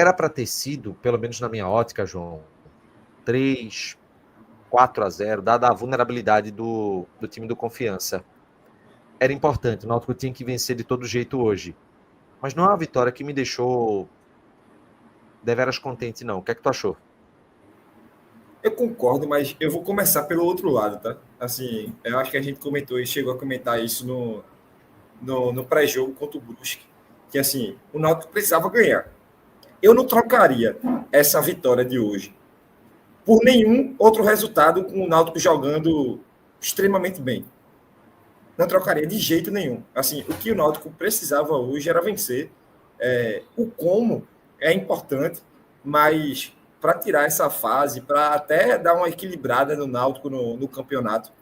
era para ter sido, pelo menos na minha ótica, João, 3-4-0, dada a vulnerabilidade do time do Confiança. Era importante, o Náutico tinha que vencer de todo jeito hoje. Mas não é uma vitória que me deixou deveras contente, não. O que é que tu achou? Eu concordo, mas eu vou começar pelo outro lado, tá? Assim, eu acho que a gente comentou e chegou a comentar isso no pré-jogo contra o Brusque, que assim, o Náutico precisava ganhar. Eu não trocaria essa vitória de hoje por nenhum outro resultado com o Náutico jogando extremamente bem. Não trocaria de jeito nenhum. Assim, o que o Náutico precisava hoje era vencer. O como é importante, mas para tirar essa fase, para até dar uma equilibrada no Náutico no campeonato,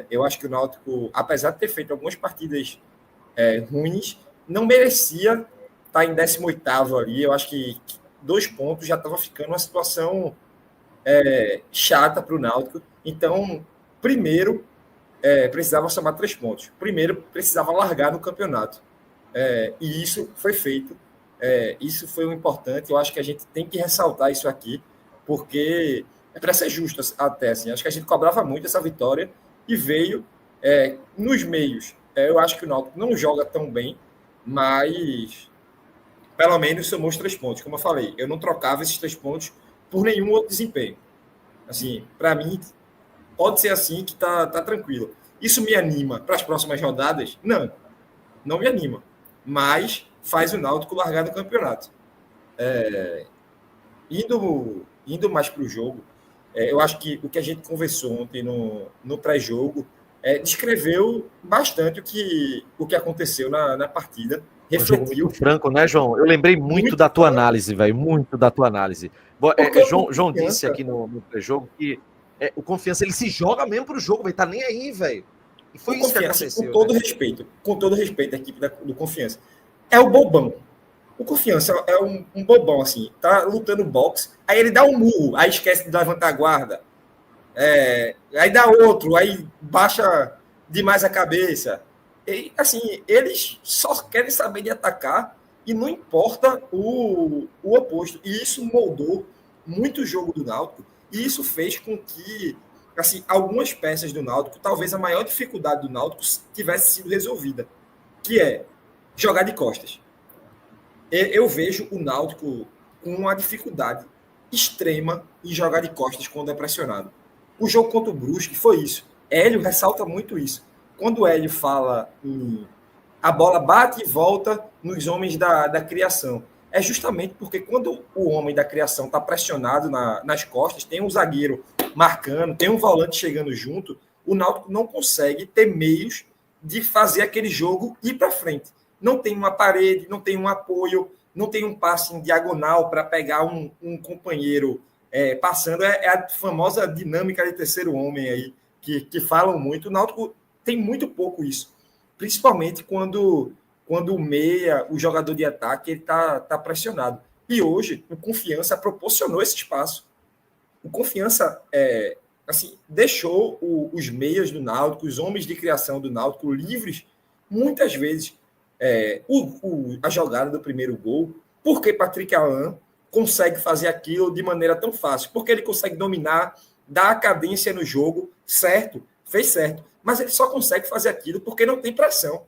eu acho que o Náutico, apesar de ter feito algumas partidas ruins, não merecia estar em 18º ali. Eu acho que 2 pontos já estava ficando uma situação chata para o Náutico. Então, primeiro, precisava somar 3 pontos. Primeiro, precisava largar no campeonato. E isso foi feito. Isso foi o importante. Eu acho que a gente tem que ressaltar isso aqui, porque é para ser justo até. Assim, acho que a gente cobrava muito essa vitória e veio nos meios. Eu acho que o Náutico não joga tão bem, mas pelo menos somou os 3 pontos. Como eu falei, eu não trocava esses 3 pontos por nenhum outro desempenho. Assim, para mim, pode ser assim que tá tranquilo. Isso me anima para as próximas rodadas? Não, não me anima. Mas faz o Náutico largar do campeonato. Indo mais para o jogo, eu acho que o que a gente conversou ontem no pré-jogo descreveu bastante o que aconteceu na partida. Um jogo muito Refletiu franco, né, João? Eu lembrei muito muito da tua análise, velho. Muito da tua análise. porque o João disse Confiança, aqui no pré-jogo que o Confiança ele se joga mesmo pro jogo, velho. Tá nem aí, velho. E o foi isso que Confiança, aconteceu, né? com todo respeito à equipe do Confiança, é o bobão. O Confiança é um bobão, assim, tá lutando boxe, aí ele dá um murro, aí esquece de levantar a guarda, aí dá outro, aí baixa demais a cabeça. E, assim, eles só querem saber de atacar e não importa o oposto. E isso moldou muito o jogo do Náutico e isso fez com que, assim, algumas peças do Náutico, talvez a maior dificuldade do Náutico tivesse sido resolvida, que é jogar de costas. Eu vejo o Náutico com uma dificuldade extrema em jogar de costas quando é pressionado. O jogo contra o Brusque foi isso. Hélio ressalta muito isso. Quando o Hélio fala em a bola bate e volta nos homens da criação, é justamente porque quando o homem da criação está pressionado nas costas, tem um zagueiro marcando, tem um volante chegando junto, o Náutico não consegue ter meios de fazer aquele jogo ir para frente. Não tem uma parede, não tem um apoio, não tem um passe em diagonal para pegar um companheiro passando. É a famosa dinâmica de terceiro homem aí, que falam muito. O Náutico tem muito pouco isso, principalmente quando o meia, o jogador de ataque, ele tá pressionado. E hoje, o Confiança proporcionou esse espaço. O Confiança assim, deixou os meias do Náutico, os homens de criação do Náutico livres, muitas vezes. A jogada do primeiro gol, porque Patrick Alain consegue fazer aquilo de maneira tão fácil, porque ele consegue dominar, dar a cadência no jogo, certo, fez certo, mas ele só consegue fazer aquilo porque não tem pressão.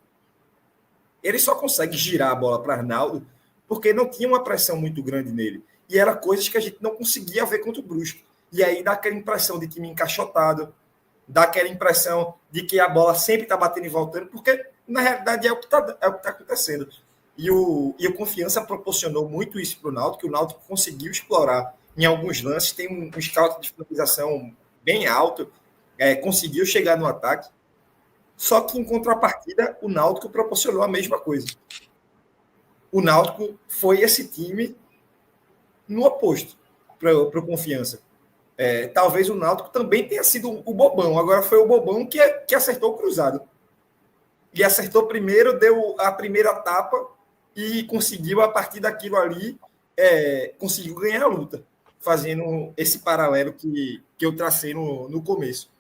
Ele só consegue girar a bola para Arnaldo porque não tinha uma pressão muito grande nele. E era coisas que a gente não conseguia ver contra o Brusque. E aí dá aquela impressão de time encaixotado, dá aquela impressão de que a bola sempre está batendo e voltando, porque na realidade é o que está acontecendo. E o Confiança proporcionou muito isso para o Náutico, que o Náutico conseguiu explorar em alguns lances, tem um scout de finalização bem alto, conseguiu chegar no ataque, só que em contrapartida o Náutico proporcionou a mesma coisa. O Náutico foi esse time no oposto para o Confiança. Talvez o Náutico também tenha sido o bobão. Agora foi o bobão que acertou o cruzado. E acertou primeiro, deu a primeira tapa e conseguiu, a partir daquilo ali, conseguiu ganhar a luta, fazendo esse paralelo que eu tracei no começo.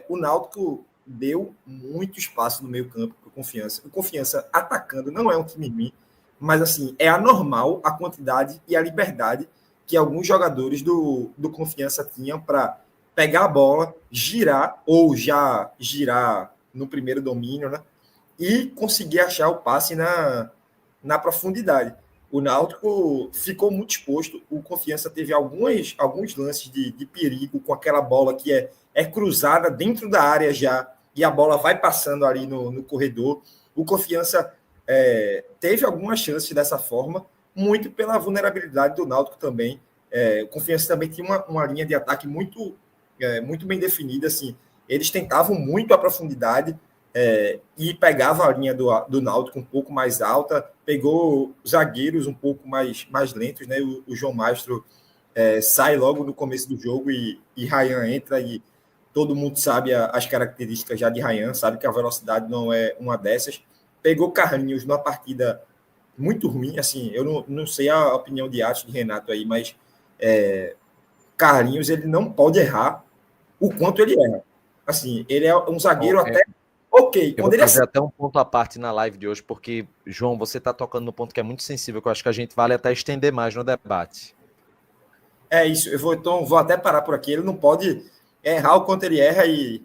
O Náutico deu muito espaço no meio campo para o Confiança. O Confiança atacando não é um time ruim. mas assim, é anormal a quantidade e a liberdade que alguns jogadores do Confiança tinham para pegar a bola, girar ou já girar no primeiro domínio, né? E conseguir achar o passe na profundidade. O Náutico ficou muito exposto, o Confiança teve alguns lances de perigo com aquela bola que é cruzada dentro da área já, e a bola vai passando ali no corredor. O Confiança teve algumas chances dessa forma, muito pela vulnerabilidade do Náutico também. O Confiança também tinha uma linha de ataque muito bem definida, assim. Eles tentavam muito a profundidade, e pegava a linha do Náutico um pouco mais alta, pegou zagueiros um pouco mais lentos, né? O João Mastro sai logo no começo do jogo e Ryan entra, e todo mundo sabe as características já de Ryan, sabe que a velocidade não é uma dessas. Pegou Carlinhos numa partida muito ruim, assim, eu não sei a opinião de Atos, de Renato aí, mas Carlinhos, ele não pode errar o quanto ele erra. Assim, ele é um zagueiro até ok. Eu vou fazer até um ponto à parte na live de hoje, porque, João, você está tocando no ponto que é muito sensível, que eu acho que a gente vale até estender mais no debate. É isso, então vou até parar por aqui. Ele não pode errar o quanto ele erra e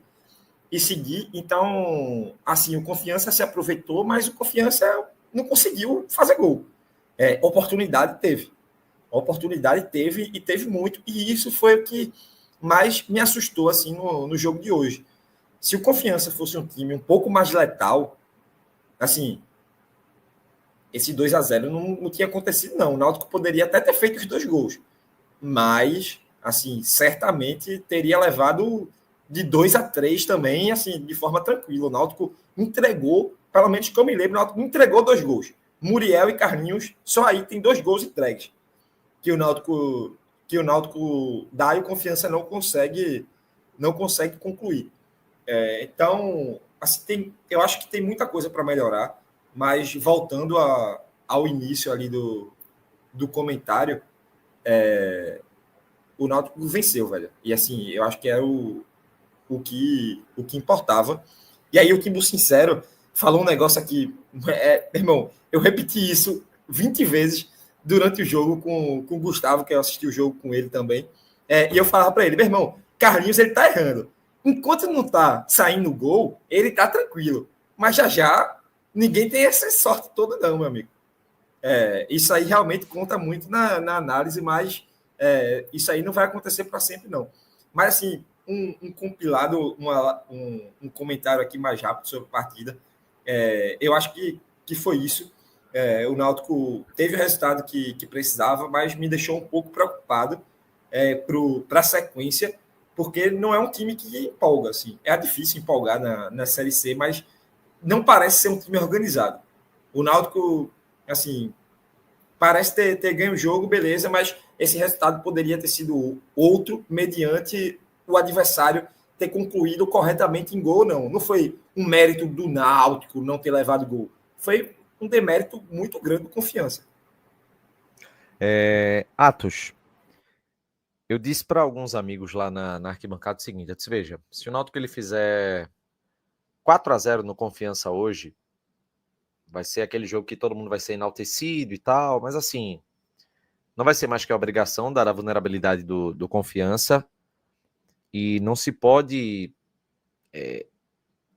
seguir. Então, assim, o Confiança se aproveitou, mas o Confiança não conseguiu fazer gol. Oportunidade teve. Oportunidade teve e teve muito. E isso foi o que mais me assustou assim no jogo de hoje. Se o Confiança fosse um time um pouco mais letal, assim, esse 2-0 não tinha acontecido, não. O Náutico poderia até ter feito os 2 gols, mas, assim, certamente teria levado de 2-3 também, assim, de forma tranquila. O Náutico entregou, pelo menos que eu me lembro, o Náutico entregou 2 gols. Muriel e Carlinhos, só aí tem 2 gols entregues. Que o Náutico dá e o Confiança não consegue concluir. Então, assim, eu acho que tem muita coisa para melhorar, mas voltando ao início ali do comentário, o Náutico venceu, velho. E assim, eu acho que era o que importava. E aí o Kimbu Sincero falou um negócio aqui, irmão, eu repeti isso 20 vezes durante o jogo com o Gustavo, que eu assisti o jogo com ele também. E eu falava para ele, meu irmão, Carlinhos, ele tá errando. Enquanto não tá saindo gol, ele tá tranquilo. Mas já ninguém tem essa sorte toda, não, meu amigo. Isso aí realmente conta muito na análise, mas isso aí não vai acontecer para sempre, não. Mas, assim, um compilado, um comentário aqui mais rápido sobre a partida. Eu acho que foi isso. O Náutico teve o resultado que precisava, mas me deixou um pouco preocupado para a sequência, porque não é um time que empolga. Assim. É difícil empolgar na Série C, mas não parece ser um time organizado. O Náutico, assim, parece ter ganho o jogo, beleza, mas esse resultado poderia ter sido outro, mediante o adversário ter concluído corretamente em gol, não. Não foi um mérito do Náutico não ter levado gol. Foi um demérito muito grande de Confiança. Atos, eu disse para alguns amigos lá na arquibancada o seguinte, eu disse, veja, se o Náutico ele fizer 4-0 no Confiança hoje, vai ser aquele jogo que todo mundo vai ser enaltecido e tal, mas assim, não vai ser mais que a obrigação dar a vulnerabilidade do Confiança, e não se pode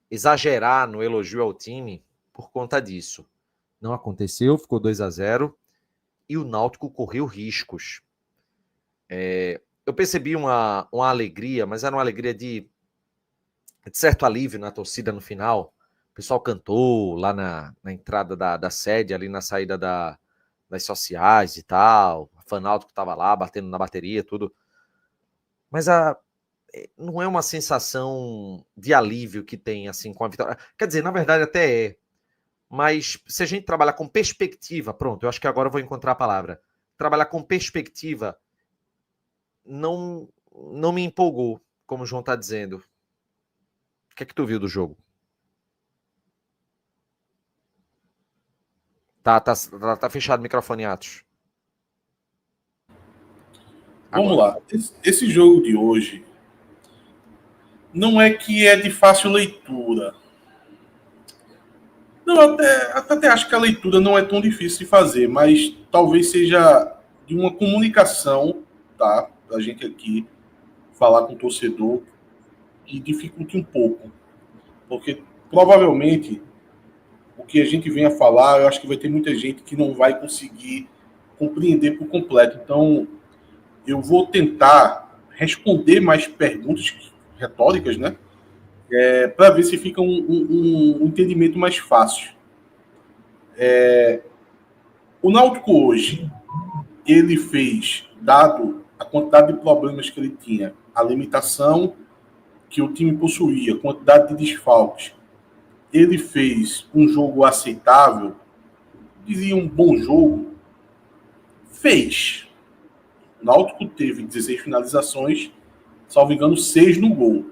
exagerar no elogio ao time por conta disso. Não aconteceu, ficou 2-0 e o Náutico correu riscos. Eu percebi uma alegria, mas era uma alegria de certo alívio na torcida no final. O pessoal cantou lá na entrada da sede, ali na saída das sociais e tal. O Fanáutico estava lá, batendo na bateria, tudo. Mas não é uma sensação de alívio que tem assim com a vitória. Quer dizer, na verdade até é. Mas se a gente trabalhar com perspectiva, pronto, eu acho que agora eu vou encontrar a palavra. Trabalhar com perspectiva não me empolgou, como o João está dizendo. O que é que tu viu do jogo? Tá fechado o microfone, Atos. Vamos lá. Esse jogo de hoje não é que é de fácil leitura. Não, até acho que a leitura não é tão difícil de fazer, mas talvez seja de uma comunicação, tá? Da gente aqui falar com o torcedor que dificulte um pouco. Porque provavelmente o que a gente vem a falar, eu acho que vai ter muita gente que não vai conseguir compreender por completo. Então, eu vou tentar responder mais perguntas retóricas, né? Para ver se fica um entendimento mais fácil. O Náutico hoje, ele fez, dado a quantidade de problemas que ele tinha, a limitação que o time possuía, a quantidade de desfalques, ele fez um jogo aceitável, dizia um bom jogo, fez. O Náutico teve 16 finalizações, salvo engano, 6 no gol.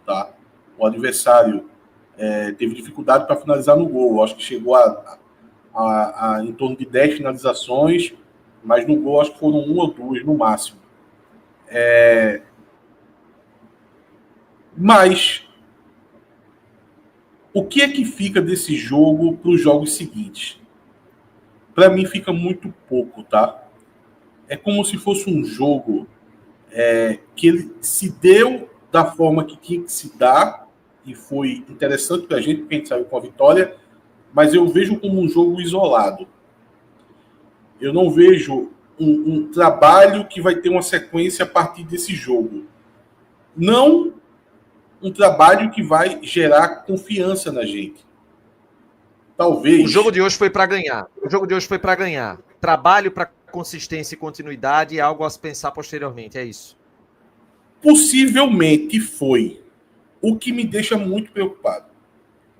Tá? O adversário teve dificuldade para finalizar no gol. Eu acho que chegou a em torno de 10 finalizações, mas no gol acho que foram 1 ou 2 no máximo. Mas o que é que fica desse jogo para os jogos seguintes? Para mim fica muito pouco, tá? É como se fosse um jogo que ele se deu da forma que tinha que se dar, e foi interessante para a gente, porque a gente saiu com a vitória, mas eu vejo como um jogo isolado. Eu não vejo um trabalho que vai ter uma sequência a partir desse jogo. Não um trabalho que vai gerar confiança na gente. Talvez... O jogo de hoje foi para ganhar. Trabalho para consistência e continuidade é algo a se pensar posteriormente, é isso? Possivelmente foi. O que me deixa muito preocupado.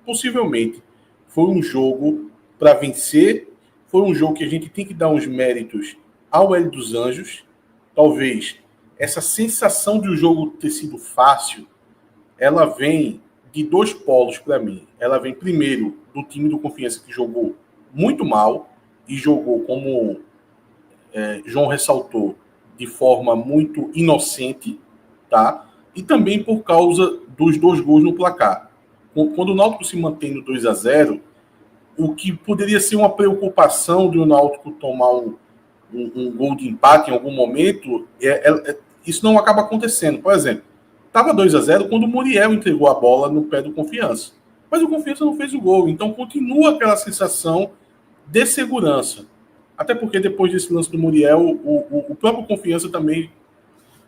Possivelmente foi um jogo para vencer, foi um jogo que a gente tem que dar uns méritos ao Hélio dos Anjos. Talvez essa sensação de o jogo ter sido fácil, ela vem de 2 polos para mim. Ela vem primeiro do time do Confiança, que jogou muito mal e jogou, como João ressaltou, de forma muito inocente, tá? E também por causa dos 2 gols no placar. Quando o Náutico se mantém no 2-0, o que poderia ser uma preocupação de o Náutico tomar um gol de empate em algum momento, isso não acaba acontecendo. Por exemplo, estava 2-0 quando o Muriel entregou a bola no pé do Confiança. Mas o Confiança não fez o gol. Então continua aquela sensação de segurança. Até porque depois desse lance do Muriel, o próprio Confiança também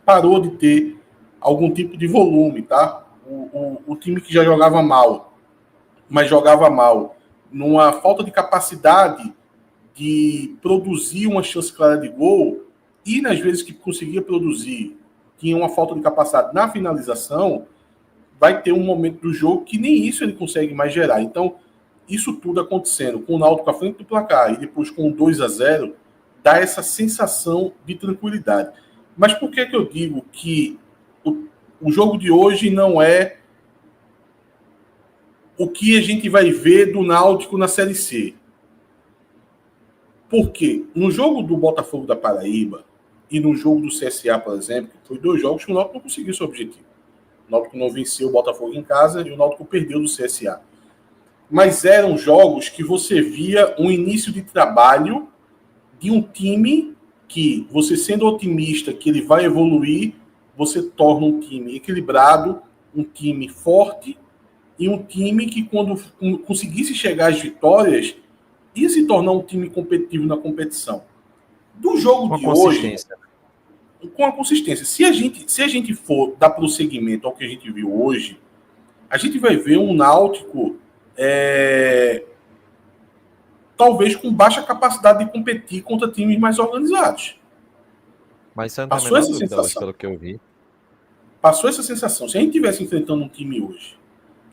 parou de ter algum tipo de volume, tá? O time que já jogava mal, mas jogava mal numa falta de capacidade de produzir uma chance clara de gol, e nas vezes que conseguia produzir, tinha uma falta de capacidade na finalização, vai ter um momento do jogo que nem isso ele consegue mais gerar. Então, isso tudo acontecendo com o Náutico à frente do placar e depois com o 2-0, dá essa sensação de tranquilidade. Mas por que eu digo que o jogo de hoje não é o que a gente vai ver do Náutico na Série C? Porque no jogo do Botafogo da Paraíba e no jogo do CSA, por exemplo, foi 2 jogos que o Náutico não conseguiu seu objetivo. O Náutico não venceu o Botafogo em casa e o Náutico perdeu do CSA. Mas eram jogos que você via um início de trabalho de um time que, você sendo otimista que ele vai evoluir, você torna um time equilibrado, um time forte e um time que, quando conseguisse chegar às vitórias, ia se tornar um time competitivo na competição. Do jogo de hoje, com a consistência. Se a gente for dar prosseguimento ao que a gente viu hoje, a gente vai ver um Náutico talvez com baixa capacidade de competir contra times mais organizados. Mas isso não tem a menor dúvida hoje, pelo que eu vi. Passou essa sensação. Se a gente estivesse enfrentando um time hoje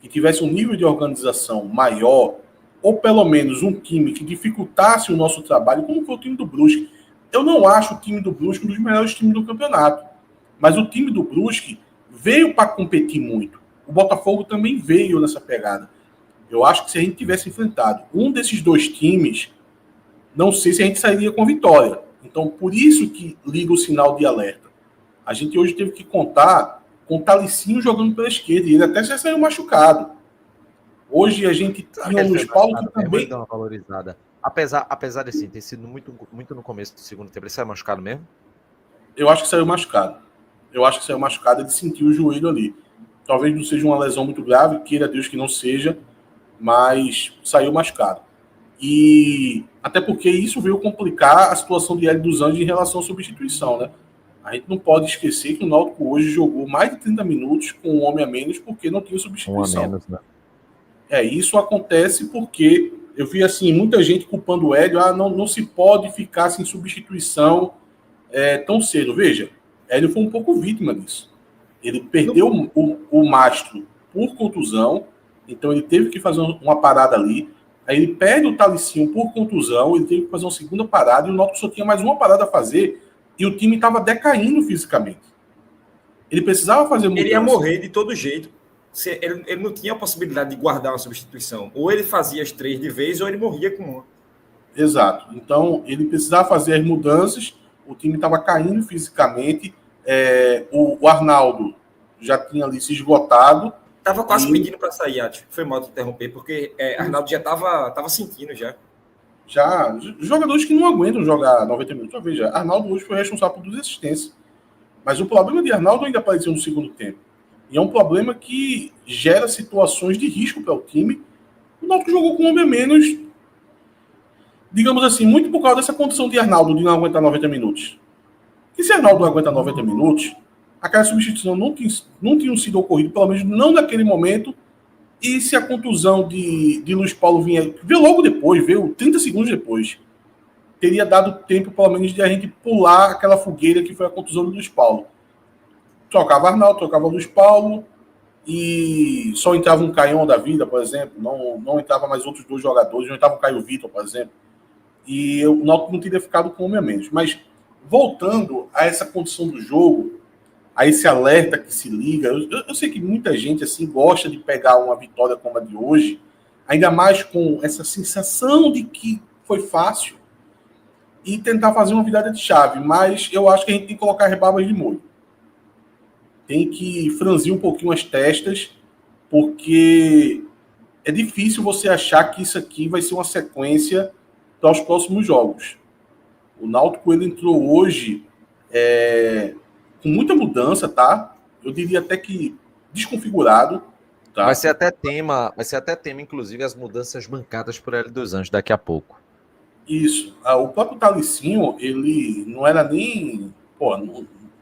que tivesse um nível de organização maior, ou pelo menos um time que dificultasse o nosso trabalho, como foi o time do Brusque. Eu não acho o time do Brusque um dos melhores times do campeonato. Mas o time do Brusque veio para competir muito. O Botafogo também veio nessa pegada. Eu acho que se a gente tivesse enfrentado um desses 2 times, não sei se a gente sairia com vitória. Então, por isso que liga o sinal de alerta. A gente hoje teve que contar com o Talicinho jogando pela esquerda, e ele até já saiu machucado. Hoje a gente tinha o Luiz Paulo que também... Dá uma valorizada. Apesar de assim, ter sido muito no começo do segundo tempo, ele saiu machucado mesmo? Eu acho que saiu machucado. Ele sentiu o joelho ali. Talvez não seja uma lesão muito grave, queira Deus que não seja, mas saiu machucado. E até porque isso veio complicar a situação de Hélio dos Anjos em relação à substituição, né? A gente não pode esquecer que o Náutico hoje jogou mais de 30 minutos com um homem a menos porque não tinha substituição. Um a menos, né? Isso acontece porque eu vi assim, muita gente culpando o Hélio, não se pode ficar sem substituição tão cedo. Veja, Hélio foi um pouco vítima disso. Ele perdeu o mastro por contusão, então ele teve que fazer uma parada ali. Aí ele perde o Talicinho por contusão, ele teve que fazer uma segunda parada, e o Náutico só tinha mais uma parada a fazer, e o time estava decaindo fisicamente. Ele precisava fazer mudança. Ele ia morrer de todo jeito. Ele não tinha a possibilidade de guardar uma substituição. Ou ele fazia as 3 de vez, ou ele morria com uma. Exato. Então, ele precisava fazer as mudanças, o time estava caindo fisicamente, o Arnaldo já tinha ali se esgotado. Estava quase pedindo para sair, Ati. Foi mal te interromper, porque Arnaldo já estava sentindo já. Jogadores que não aguentam jogar 90 minutos. Veja, Arnaldo hoje foi responsável por 2 assistências. Mas o problema de Arnaldo ainda apareceu no segundo tempo. E é um problema que gera situações de risco para o time. O Náutico jogou com um homem a menos, digamos assim, muito por causa dessa condição de Arnaldo de não aguentar 90 minutos. E se Arnaldo não aguenta 90 minutos, aquela substituição não tinha sido ocorrido, pelo menos não naquele momento. E se a contusão de Luiz Paulo veio logo depois, veio 30 segundos depois, teria dado tempo, pelo menos, de a gente pular aquela fogueira que foi a contusão do Luiz Paulo. Trocava Arnaldo, trocava Luiz Paulo, e só entrava um Caião da vida, por exemplo. Não entrava mais outros 2 jogadores, não entrava o Caio Vitor, por exemplo. E o Náutico não teria ficado com homem a menos. Mas, voltando a essa condição do jogo, a esse alerta que se liga, eu sei que muita gente assim gosta de pegar uma vitória como a de hoje, ainda mais com essa sensação de que foi fácil, e tentar fazer uma virada de chave. Mas eu acho que a gente tem que colocar rebarbas de molho. Tem que franzir um pouquinho as testas, porque é difícil você achar que isso aqui vai ser uma sequência para os próximos jogos. O Náutico ele entrou hoje com muita mudança, tá? Eu diria até que desconfigurado. Tá? Vai ser até tema, inclusive, as mudanças bancadas por Hélio dos Anjos daqui a pouco. Isso. O próprio Talicinho, ele não era nem...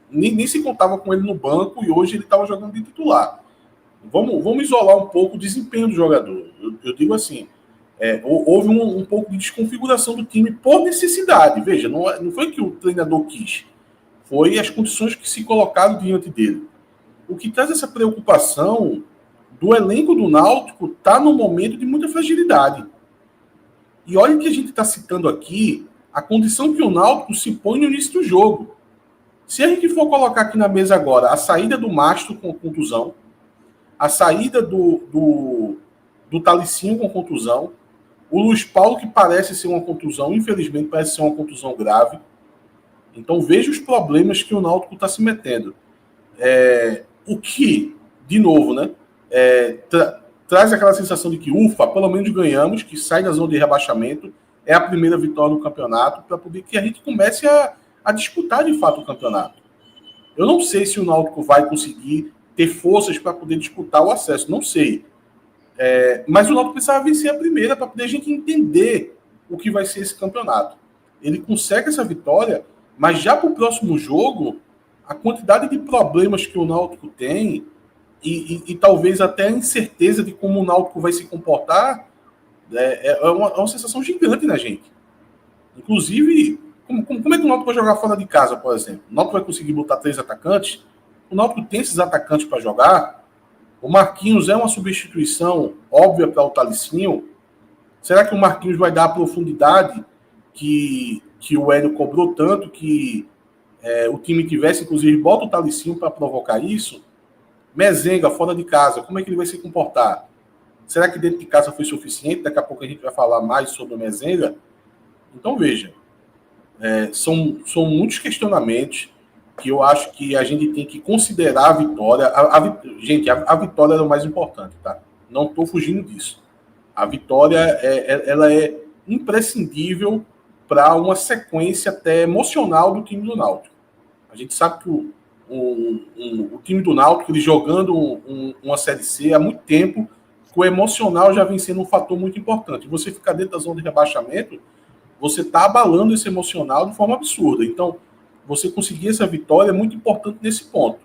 Nem se contava com ele no banco, e hoje ele estava jogando de titular. Vamos isolar um pouco o desempenho do jogador. Eu digo assim, houve um pouco de desconfiguração do time por necessidade. Veja, não foi que o treinador quis. Foi as condições que se colocaram diante dele. O que traz essa preocupação do elenco do Náutico está num momento de muita fragilidade. E olha que a gente está citando aqui a condição que o Náutico se põe no início do jogo. Se a gente for colocar aqui na mesa agora a saída do Mastro com contusão, a saída do Talicinho com contusão, o Luiz Paulo que parece ser uma contusão, infelizmente parece ser uma contusão grave. Então veja os problemas que o Náutico está se metendo. O que, de novo, né, traz aquela sensação de que, ufa, pelo menos ganhamos, que sai da zona de rebaixamento, é a primeira vitória do campeonato, para poder que a gente comece a disputar de fato o campeonato. Eu não sei se o Náutico vai conseguir ter forças para poder disputar o acesso, não sei. Mas o Náutico precisava vencer a primeira para poder a gente entender o que vai ser esse campeonato. Ele consegue essa vitória, mas já para o próximo jogo, a quantidade de problemas que o Náutico tem e talvez até a incerteza de como o Náutico vai se comportar é uma sensação gigante na gente. Inclusive, como é que o Náutico vai jogar fora de casa, por exemplo? O Náutico vai conseguir botar 3 atacantes? O Náutico tem esses atacantes para jogar? O Marquinhos é uma substituição óbvia para o Talicinho? Será que o Marquinhos vai dar a profundidade que o Hélio cobrou tanto que o time tivesse? Inclusive, bota o Talicinho para provocar isso? Mezenga, fora de casa, como é que ele vai se comportar? Será que dentro de casa foi suficiente? Daqui a pouco a gente vai falar mais sobre o Mezenga. Então, veja, são muitos questionamentos que eu acho que a gente tem que considerar a vitória. Gente, a vitória é o mais importante, tá? Não estou fugindo disso. A vitória ela é imprescindível para uma sequência até emocional do time do Náutico. A gente sabe que o time do Náutico, ele jogando uma Série C há muito tempo, o emocional já vem sendo um fator muito importante. Você ficar dentro da zona de rebaixamento, você está abalando esse emocional de forma absurda. Então, você conseguir essa vitória é muito importante nesse ponto.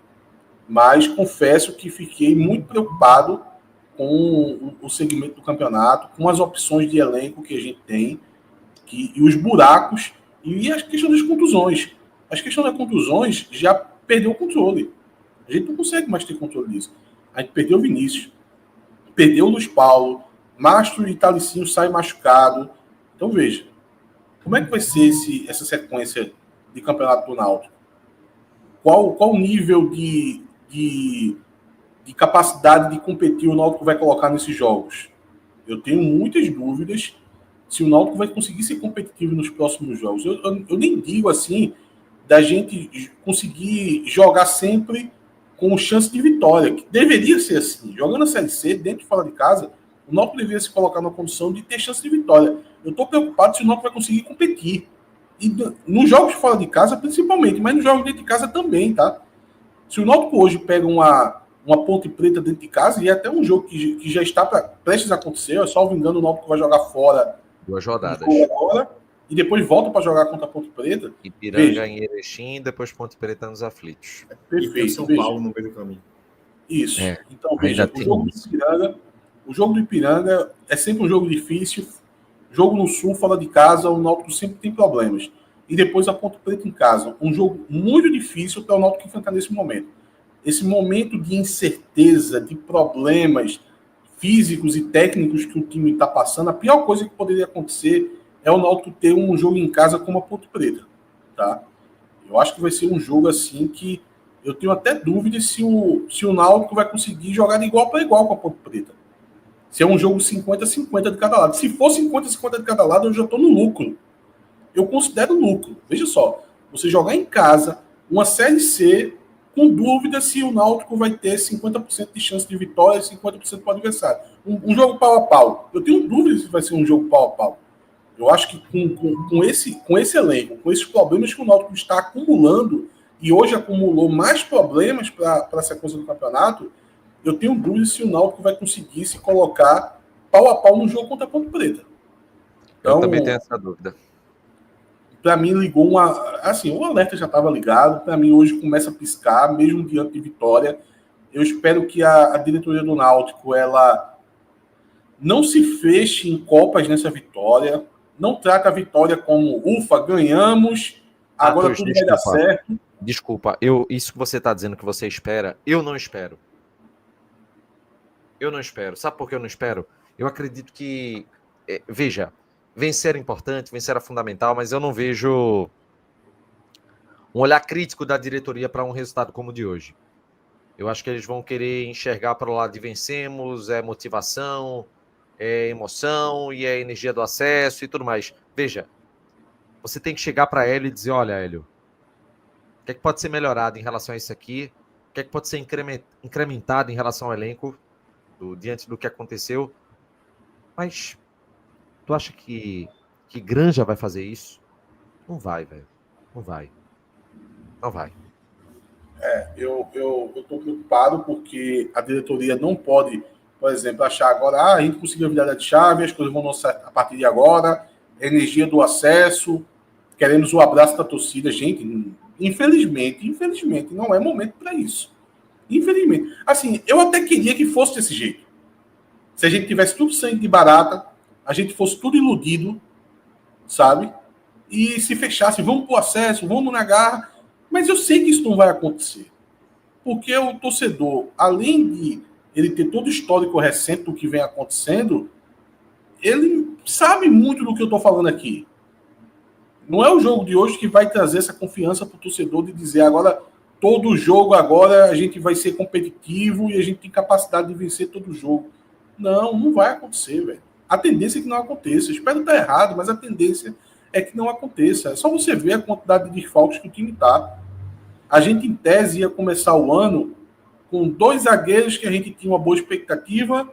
Mas confesso que fiquei muito preocupado com o segmento do campeonato, com as opções de elenco que a gente tem, e os buracos, e a questão das contusões. As questões das contusões já perdeu o controle. A gente não consegue mais ter controle disso. A gente perdeu o Vinícius, perdeu o Luiz Paulo, Mastro e Talicinho saem machucado. Então, veja, como é que vai ser essa sequência de campeonato do Náutico? Qual o nível de capacidade de competir o Náutico vai colocar nesses jogos? Eu tenho muitas dúvidas se o Náutico vai conseguir ser competitivo nos próximos jogos. Eu nem digo assim da gente conseguir jogar sempre com chance de vitória, que deveria ser assim. Jogando a Série C, dentro e fora de casa, o Náutico deveria se colocar na condição de ter chance de vitória. Eu estou preocupado se o Náutico vai conseguir competir. E nos jogos fora de casa, principalmente, mas nos jogos dentro de casa também, tá? Se o Náutico hoje pega uma Ponte Preta dentro de casa, e é até um jogo que já está prestes a acontecer, é só engano, o Náutico vai jogar fora 2 rodadas. Agora, e depois volta para jogar contra a Ponte Preta. Ipiranga em Erechim, depois Ponte Preta nos Aflitos. Perfeito. E São Paulo no meio do caminho. Isso. Então, veja, o jogo do Ipiranga é sempre um jogo difícil. Jogo no Sul, fora de casa, o Náutico sempre tem problemas. E depois a Ponte Preta em casa. Um jogo muito difícil para o Náutico enfrentar nesse momento. Esse momento de incerteza, de problemas físicos e técnicos que o time está passando, a pior coisa que poderia acontecer é o Náutico ter um jogo em casa como a Ponte Preta. Tá? Eu acho que vai ser um jogo assim que eu tenho até dúvidas se o Náutico vai conseguir jogar de igual para igual com a Ponte Preta. Se é um jogo 50-50 de cada lado. Se for 50-50 de cada lado, eu já estou no lucro. Eu considero lucro. Veja só, você jogar em casa uma Série C com dúvida se o Náutico vai ter 50% de chance de vitória e 50% para o adversário. Um jogo pau a pau. Eu tenho dúvida se vai ser um jogo pau a pau. Eu acho que com esse elenco, com esses problemas que o Náutico está acumulando, e hoje acumulou mais problemas para a sequência do campeonato, eu tenho dúvida se o Náutico vai conseguir se colocar pau a pau no jogo contra a Ponte Preta. Então, eu também tenho essa dúvida. Para mim, ligou o alerta já estava ligado. Para mim, hoje começa a piscar, mesmo diante de vitória. Eu espero que a diretoria do Náutico ela não se feche em copas nessa vitória. Não trata a vitória como, ufa, ganhamos, agora tudo vai dar certo. Desculpa, isso que você está dizendo que você espera, eu não espero. Eu não espero. Sabe por que eu não espero? Eu acredito que... veja, vencer é importante, vencer é fundamental, mas eu não vejo um olhar crítico da diretoria para um resultado como o de hoje. Eu acho que eles vão querer enxergar para o lado de vencemos, é motivação, é emoção e é energia do acesso e tudo mais. Veja, você tem que chegar para Hélio e dizer, olha, Hélio, o que é que pode ser melhorado em relação a isso aqui? O que é que pode ser incrementado em relação ao elenco diante do que aconteceu? Mas tu acha que Granja vai fazer isso? Não vai, velho. Não vai. Não vai. Eu estou preocupado porque a diretoria não pode, por exemplo, achar agora, a gente conseguiu a virada de chave, as coisas vão lançar a partir de agora, energia do acesso, queremos o abraço da torcida. Gente, infelizmente, não é momento para isso. Infelizmente. Assim, eu até queria que fosse desse jeito. Se a gente tivesse tudo sangue de barata, a gente fosse tudo iludido, sabe? E se fechasse, vamos pro acesso, vamos na garra. Mas eu sei que isso não vai acontecer. Porque o torcedor, além de ele ter todo o histórico recente do que vem acontecendo, ele sabe muito do que eu estou falando aqui. Não é o jogo de hoje que vai trazer essa confiança para o torcedor de dizer agora, todo jogo agora a gente vai ser competitivo e a gente tem capacidade de vencer todo jogo. Não vai acontecer, velho. A tendência é que não aconteça. Eu espero estar errado, mas a tendência é que não aconteça. É só você ver a quantidade de desfalques que o time está. A gente, em tese, ia começar o ano com 2 zagueiros que a gente tinha uma boa expectativa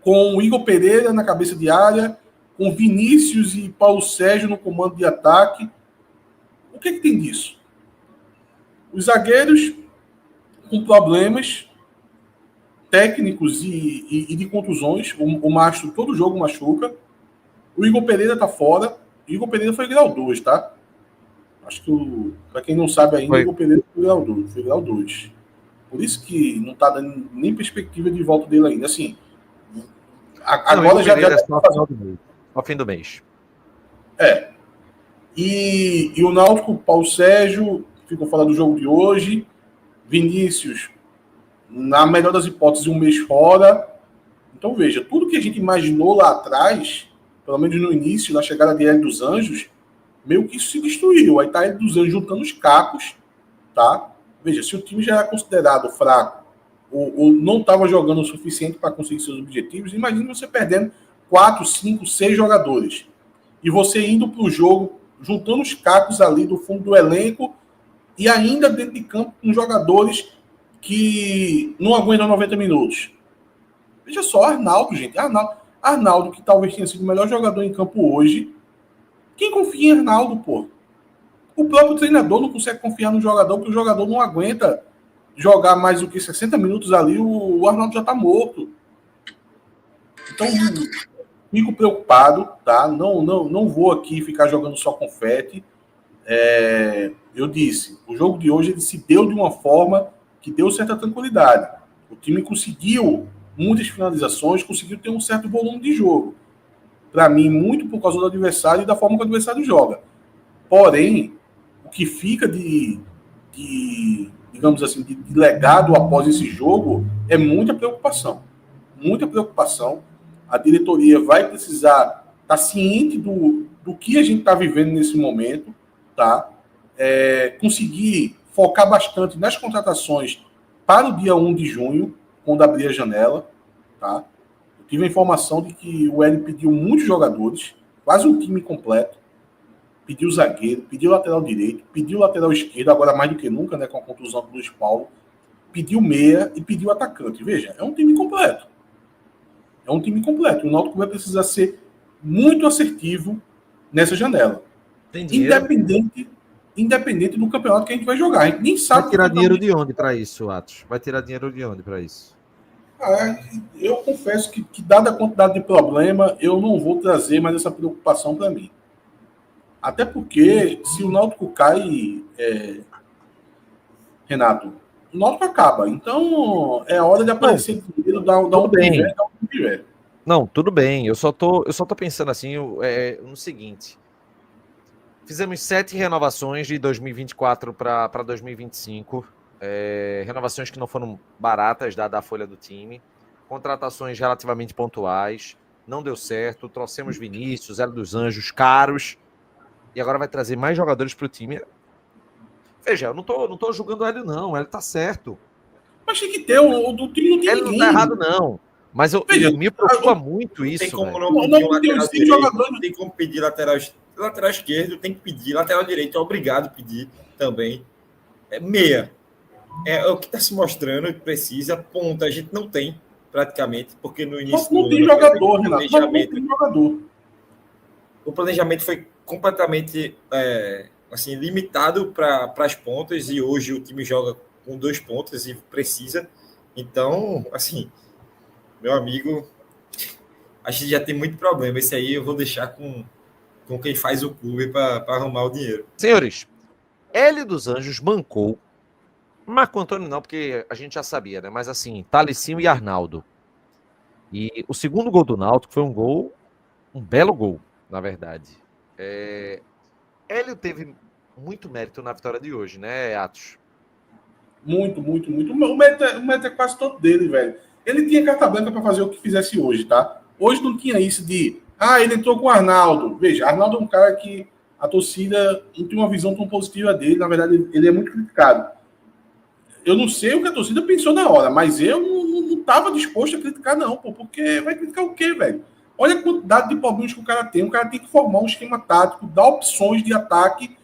com o Igor Pereira na cabeça de área, com Vinícius e Paulo Sérgio no comando de ataque. O que tem disso? Os zagueiros com problemas técnicos e de contusões. O Mastro todo jogo machuca. O Igor Pereira tá fora. O Igor Pereira foi grau 2, tá? Acho que, para quem não sabe ainda, o Igor Pereira foi grau 2. Foi grau 2. Por isso que não tá dando nem perspectiva de volta dele ainda. Assim, agora já é só ao fim do mês. É. E o Náutico, Paulo Sérgio, ficou fora do jogo de hoje. Vinícius, na melhor das hipóteses, um mês fora. Então, veja, tudo que a gente imaginou lá atrás, pelo menos no início, na chegada de Hélio dos Anjos, meio que isso se destruiu. Aí tá Hélio dos Anjos juntando os cacos, tá? Veja, se o time já era considerado fraco ou não estava jogando o suficiente para conseguir seus objetivos, imagine você perdendo 4, 5, 6 jogadores. E você indo para o jogo, juntando os cacos ali do fundo do elenco e ainda dentro de campo com jogadores que não aguentam 90 minutos. Veja só, Arnaldo, gente. Arnaldo, que talvez tenha sido o melhor jogador em campo hoje. Quem confia em Arnaldo, pô? O próprio treinador não consegue confiar no jogador, porque o jogador não aguenta jogar mais do que 60 minutos ali, o Arnaldo já tá morto. Então, fico preocupado, tá? Não vou aqui ficar jogando só confete. Eu disse, o jogo de hoje ele se deu de uma forma que deu certa tranquilidade. O time conseguiu muitas finalizações, conseguiu ter um certo volume de jogo. Para mim, muito por causa do adversário e da forma que o adversário joga. Porém, o que fica digamos assim, de legado após esse jogo é muita preocupação. Muita preocupação. A diretoria vai precisar estar ciente do que a gente está vivendo nesse momento, tá? Conseguir focar bastante nas contratações para o dia 1 de junho, quando abrir a janela, tá? Eu tive a informação de que o Hélio pediu muitos jogadores, quase um time completo, pediu zagueiro, pediu lateral direito, pediu lateral esquerdo, agora mais do que nunca, né, com a contusão do Luiz Paulo, pediu meia e pediu atacante. Veja, é um time completo. É um time completo. O Náutico vai precisar ser muito assertivo nessa janela. Independente do campeonato que a gente vai jogar. A gente nem sabe... Vai tirar dinheiro de onde para isso, Atos? Vai tirar dinheiro de onde para isso? Eu confesso que, dada a quantidade de problema, eu não vou trazer mais essa preocupação para mim. Até porque, se o Náutico cai, Renato, o Náutico acaba. Então, é hora de aparecer dinheiro, dar um tiver. Não, tudo bem. Eu só tô pensando assim, no seguinte. Fizemos 7 renovações de 2024 para 2025. Renovações que não foram baratas, dada a folha do time. Contratações relativamente pontuais. Não deu certo. Trouxemos Vinícius, Hélio dos Anjos, caros. E agora vai trazer mais jogadores para o time. Veja, eu não tô julgando o Hélio, não. O Hélio tá certo. Mas tem que ter, o do time não tem Ele ninguém. Não tá errado, não. Mas me preocupa muito isso. Tem como velho. não pedir um lateral direito, tem como pedir lateral esquerdo, tem que pedir. Lateral direito é obrigado a pedir também. Meia. É o que está se mostrando que precisa. Ponta a gente não tem, praticamente, porque no início não tem jogador, Renato. Não tem jogador. O planejamento foi completamente assim, limitado para as pontas, e hoje o time joga com 2 pontas e precisa. Então, assim, meu amigo, a gente já tem muito problema. Esse aí eu vou deixar com quem faz o clube para arrumar o dinheiro. Senhores, Hélio dos Anjos bancou Marco Antônio não, porque a gente já sabia, né? Mas assim, Thalesinho e Arnaldo. E o segundo gol do Náutico foi um belo gol, na verdade. Hélio teve muito mérito na vitória de hoje, né, Atos? Muito. O mérito é quase todo dele, velho. Ele tinha carta branca para fazer o que fizesse hoje, tá? Hoje não tinha isso de... ele entrou com o Arnaldo. Veja, Arnaldo é um cara que a torcida não tem uma visão tão positiva dele. Na verdade, ele é muito criticado. Eu não sei o que a torcida pensou na hora, mas eu não estava disposto a criticar, não, pô, porque vai criticar o quê, velho? Olha a quantidade de problemas que o cara tem. O cara tem que formar um esquema tático, dar opções de ataque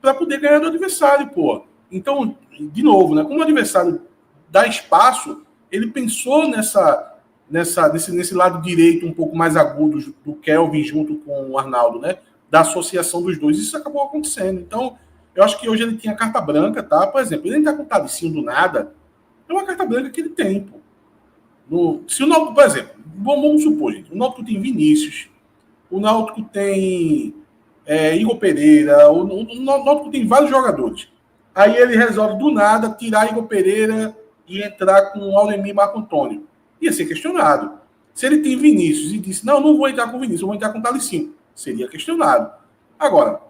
para poder ganhar do adversário, pô. Então, de novo, né? Como o adversário dá espaço, ele pensou nesse lado direito um pouco mais agudo do Kelvin junto com o Arnaldo, né? Da associação dos dois. Isso acabou acontecendo. Então, eu acho que hoje ele tinha carta branca, tá? Por exemplo, ele entrar com o Talicinho do nada, é uma carta branca que ele tem, pô. Se o Náutico, por exemplo, vamos supor, gente, o Náutico tem Vinícius, o Náutico tem Igor Pereira, o Náutico tem vários jogadores. Aí ele resolve do nada tirar Igor Pereira e entrar com o Auremir e Marco Antônio. Ia ser questionado. Se ele tem Vinícius e disse, não vou entrar com Vinícius, eu vou entrar com o Talicinho, seria questionado. Agora,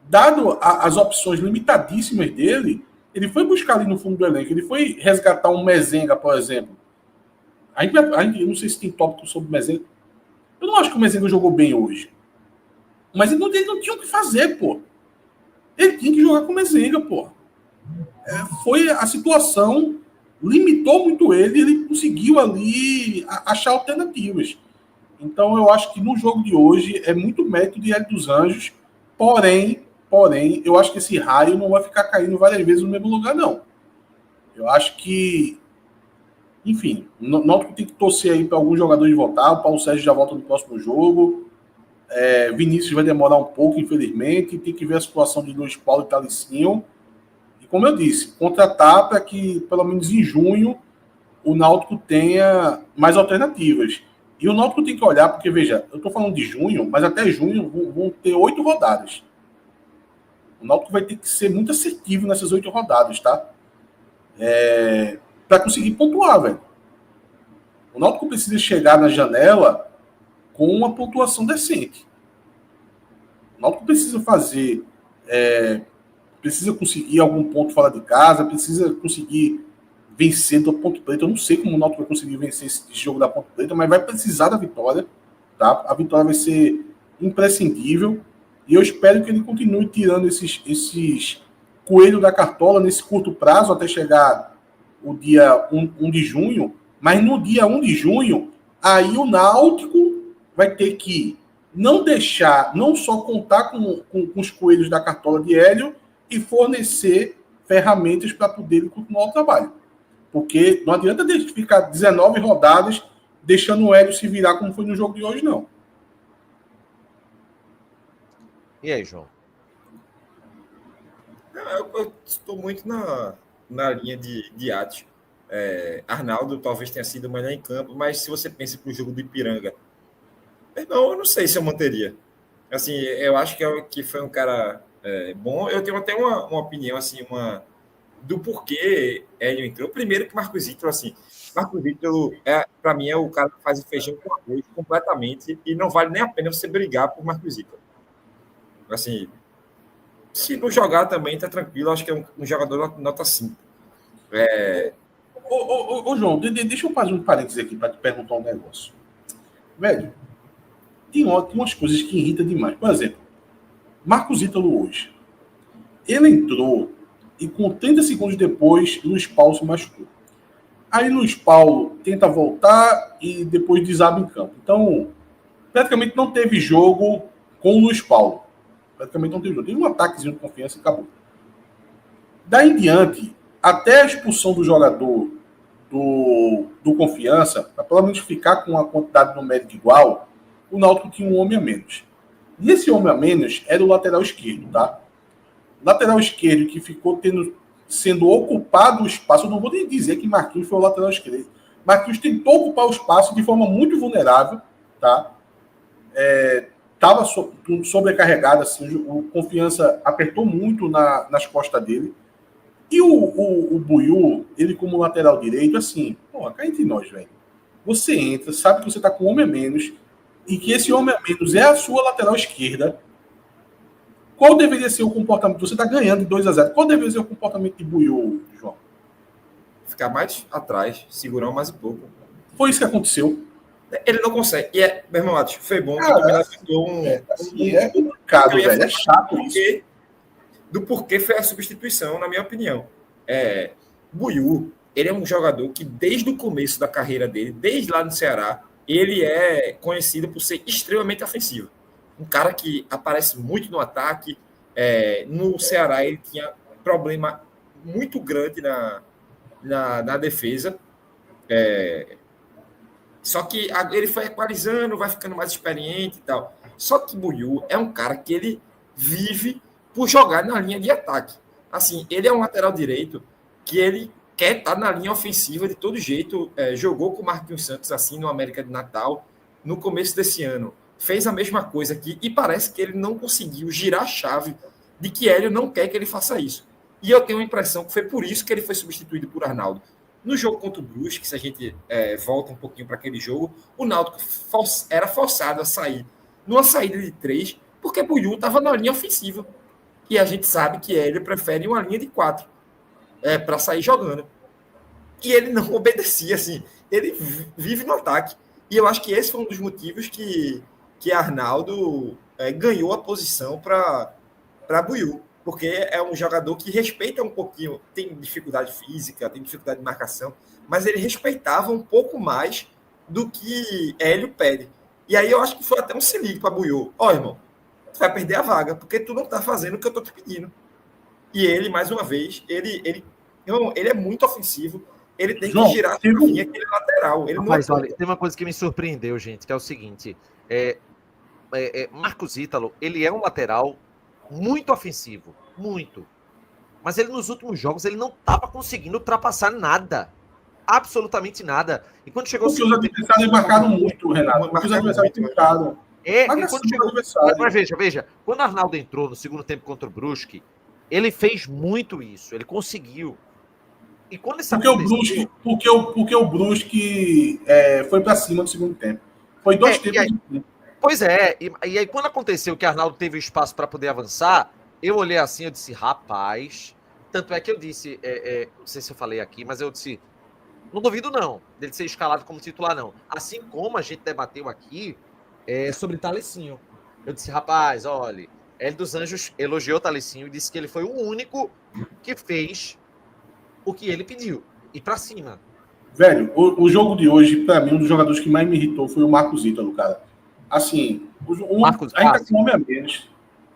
dado as opções limitadíssimas dele, ele foi buscar ali no fundo do elenco, ele foi resgatar um Mezenga, por exemplo. Eu não sei se tem tópico sobre o Mezenga. Eu não acho que o Mezenga jogou bem hoje. Mas ele não tinha o que fazer, pô. Ele tinha que jogar com o Mezenga, pô. Foi a situação, limitou muito ele conseguiu ali achar alternativas. Então eu acho que no jogo de hoje é muito mérito de Hélio dos Anjos, porém, eu acho que esse raio não vai ficar caindo várias vezes no mesmo lugar, não. Eu acho que, enfim, o Náutico tem que torcer aí para alguns jogadores voltar. O Paulo Sérgio já volta no próximo jogo. Vinícius vai demorar um pouco, infelizmente. Tem que ver a situação de Luiz Paulo e Talicinho. E como eu disse, contratar para que, pelo menos em junho, o Náutico tenha mais alternativas. E o Náutico tem que olhar, porque, veja, eu estou falando de junho, mas até junho vão ter 8 rodadas. O Náutico vai ter que ser muito assertivo nessas 8 rodadas, tá? Para conseguir pontuar, velho. O Náutico precisa chegar na janela com uma pontuação decente. O Náutico precisa fazer... precisa conseguir algum ponto fora de casa, precisa conseguir vencer do Ponte Preta. Eu não sei como o Náutico vai conseguir vencer esse jogo da Ponte Preta, mas vai precisar da vitória, tá? A vitória vai ser imprescindível e eu espero que ele continue tirando esses coelhos da cartola nesse curto prazo até chegar o dia 1 de junho, mas no dia 1 de junho, aí o Náutico vai ter que não só contar com os coelhos da cartola de Hélio e fornecer ferramentas para poder continuar o trabalho. Porque não adianta ficar 19 rodadas deixando o Hélio se virar como foi no jogo de hoje, não. E aí, João? Eu estou muito na linha de Átio. Arnaldo talvez tenha sido o melhor em campo, mas se você pensa para o jogo do Ipiranga, eu não sei se eu manteria. Assim, eu acho que foi um cara bom. Eu tenho até uma opinião assim, do porquê Hélio entrou. Primeiro que Marcos Ítalo, assim, para mim, é o cara que faz o feijão com arroz completamente e não vale nem a pena você brigar por Marcos Ítalo. Assim, se não jogar também, tá tranquilo. Acho que é um jogador nota 5. Ô, João, deixa eu fazer um parênteses aqui para te perguntar um negócio. Velho, tem umas coisas que irritam demais. Por exemplo, Marcos Ítalo hoje. Ele entrou e com 30 segundos depois, Luiz Paulo se machucou. Aí Luiz Paulo tenta voltar e depois desaba em campo. Então, praticamente não teve jogo com o Luiz Paulo. Praticamente não teve jogo. Teve um ataquezinho de confiança e acabou. Daí em diante, até a expulsão do jogador do Confiança, para pelo menos ficar com a quantidade numérica igual, o Náutico tinha um homem a menos. E esse homem a menos era o lateral esquerdo, tá? Lateral esquerdo que ficou sendo ocupado o espaço. Eu não vou nem dizer que Marquinhos foi o lateral esquerdo. Marquinhos tentou ocupar o espaço de forma muito vulnerável, tá? Estava sobrecarregado, assim, o Confiança apertou muito nas costas dele. E o Buiú, ele como lateral direito, assim, cá entre nós, velho. Você entra, sabe que você tá com um homem a menos e que esse homem a menos é a sua lateral esquerda. Qual deveria ser o comportamento? Você tá ganhando de 2-0. Qual deveria ser o comportamento de Buiú, João? Ficar mais atrás, segurar mais um pouco. Foi isso que aconteceu. Ele não consegue. E meu irmão, foi bom que é complicado, velho. É chato isso. Do porquê foi a substituição, na minha opinião. Buiú, ele é um jogador que desde o começo da carreira dele, desde lá no Ceará, ele é conhecido por ser extremamente ofensivo. Um cara que aparece muito no ataque. No Ceará ele tinha problema muito grande na defesa. Só que ele foi equalizando, vai ficando mais experiente e tal. Só que Buiú é um cara que ele vive por jogar na linha de ataque. Assim, ele é um lateral direito que ele quer estar na linha ofensiva de todo jeito. Jogou com o Marquinhos Santos assim no América de Natal no começo desse ano. Fez a mesma coisa aqui e parece que ele não conseguiu girar a chave de que Hélio não quer que ele faça isso. E eu tenho a impressão que foi por isso que ele foi substituído por Arnaldo. No jogo contra o Brusque, se a gente volta um pouquinho para aquele jogo, o Náutico era forçado a sair numa saída de 3, porque Buiú estava na linha ofensiva. E a gente sabe que Hélio prefere uma linha de 4 para sair jogando. E ele não obedecia, assim. Ele vive no ataque. E eu acho que esse foi um dos motivos que Arnaldo ganhou a posição para Buiú. Porque é um jogador que respeita um pouquinho, tem dificuldade física, tem dificuldade de marcação, mas ele respeitava um pouco mais do que Hélio pede. E aí eu acho que foi até um se ligue para Buiú. Ó, irmão, tu vai perder a vaga, porque tu não tá fazendo o que eu tô te pedindo. E ele, mais uma vez, ele é muito ofensivo, ele tem que girar a linha, aquele lateral. Ele mas olha, tem uma coisa que me surpreendeu, gente, que é o seguinte, Marcos Ítalo, ele é um lateral muito ofensivo, muito. Mas ele nos últimos jogos, ele não estava conseguindo ultrapassar nada. Absolutamente nada. E quando chegou... Porque os adversários marcaram muito, Renato. Porque os adversários tentaram. Mas veja. Quando o Arnaldo entrou no segundo tempo contra o Brusque, ele fez muito isso. Ele conseguiu. E quando isso aconteceu... Porque o Brusque foi para cima no segundo tempo. Foi 2 tempos. Pois é, e aí quando aconteceu que Arnaldo teve o espaço para poder avançar, eu olhei assim, eu disse, rapaz, tanto é que eu disse, não sei se eu falei aqui, mas eu disse, não duvido não, dele ser escalado como titular não, assim como a gente debateu aqui sobre Thalesinho, eu disse, rapaz, olha, Hélio dos Anjos elogiou Thalesinho e disse que ele foi o único que fez o que ele pediu, ir para cima. Velho, o jogo de hoje, para mim, um dos jogadores que mais me irritou foi o Marcos Ítalo, cara. Assim, a gente tá com um homem a menos.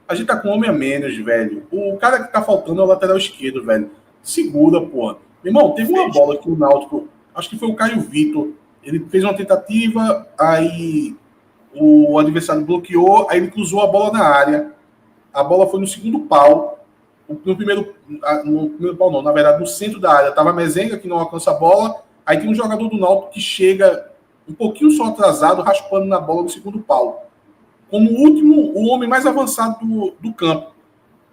A gente tá com um homem a menos, velho. O cara que tá faltando é o lateral esquerdo, velho. Segura, porra. Meu irmão, teve uma bola que o Náutico, acho que foi o Caio Vitor, ele fez uma tentativa, aí o adversário bloqueou, aí ele cruzou a bola na área. A bola foi no segundo pau. No primeiro pau não, na verdade, no centro da área. Tava Mezenga, que não alcança a bola. Aí tem um jogador do Náutico que chega um pouquinho só atrasado, raspando na bola no segundo pau. Como último, o homem mais avançado do campo.